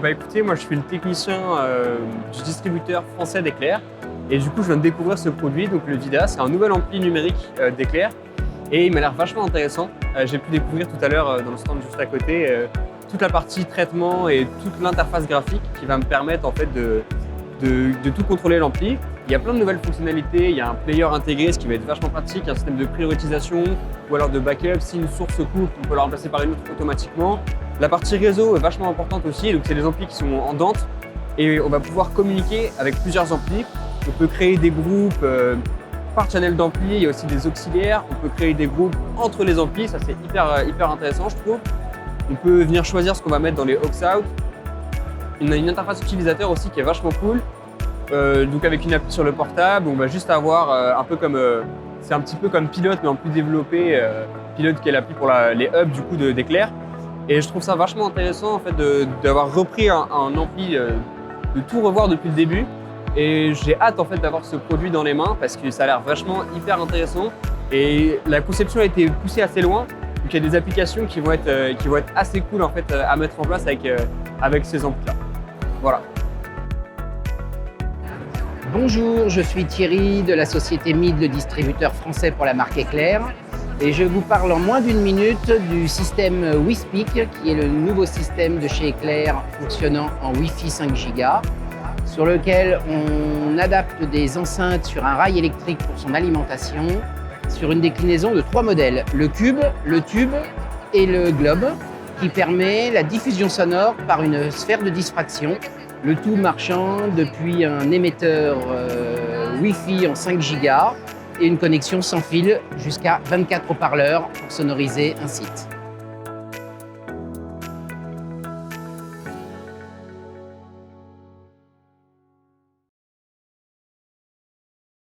Écoutez, moi je suis le technicien du distributeur français d'Eclair et du coup je viens de découvrir ce produit, donc le Vida, c'est un nouvel ampli numérique d'Eclair et il m'a l'air vachement intéressant. J'ai pu découvrir tout à l'heure dans le stand juste à côté toute la partie traitement et toute l'interface graphique qui va me permettre en fait de tout contrôler l'ampli. Il y a plein de nouvelles fonctionnalités, il y a un player intégré, ce qui va être vachement pratique, un système de priorisation ou alors de backup. Si une source coupe, on peut la remplacer par une autre automatiquement. La partie réseau est vachement importante aussi, donc c'est des amplis qui sont en dente et on va pouvoir communiquer avec plusieurs amplis. On peut créer des groupes par channel d'ampli, il y a aussi des auxiliaires, on peut créer des groupes entre les amplis, ça c'est hyper intéressant je trouve. On peut venir choisir ce qu'on va mettre dans les aux-out. On a une interface utilisateur aussi qui est vachement cool. Donc avec une appli sur le portable, on va juste avoir un peu comme, c'est un petit peu comme Pilote mais en plus développé. Pilote qui est l'appli pour les hubs du coup d'Eclair. Et je trouve ça vachement intéressant en fait d'avoir repris un ampli, de tout revoir depuis le début. Et j'ai hâte en fait d'avoir ce produit dans les mains parce que ça a l'air vachement hyper intéressant. Et la conception a été poussée assez loin. Donc il y a des applications qui vont être assez cool en fait à mettre en place avec ces amplis-là. Voilà. Bonjour, je suis Thierry de la société MID, le distributeur français pour la marque Eclair. Et je vous parle en moins d'une minute du système WiSpeak, qui est le nouveau système de chez Eclair fonctionnant en Wi-Fi 5 Go, sur lequel on adapte des enceintes sur un rail électrique pour son alimentation, sur une déclinaison de 3 modèles, le cube, le tube et le globe, qui permet la diffusion sonore par une sphère de diffraction, le tout marchant depuis un émetteur Wi-Fi en 5 Go et une connexion sans fil jusqu'à 24 haut-parleurs pour sonoriser un site.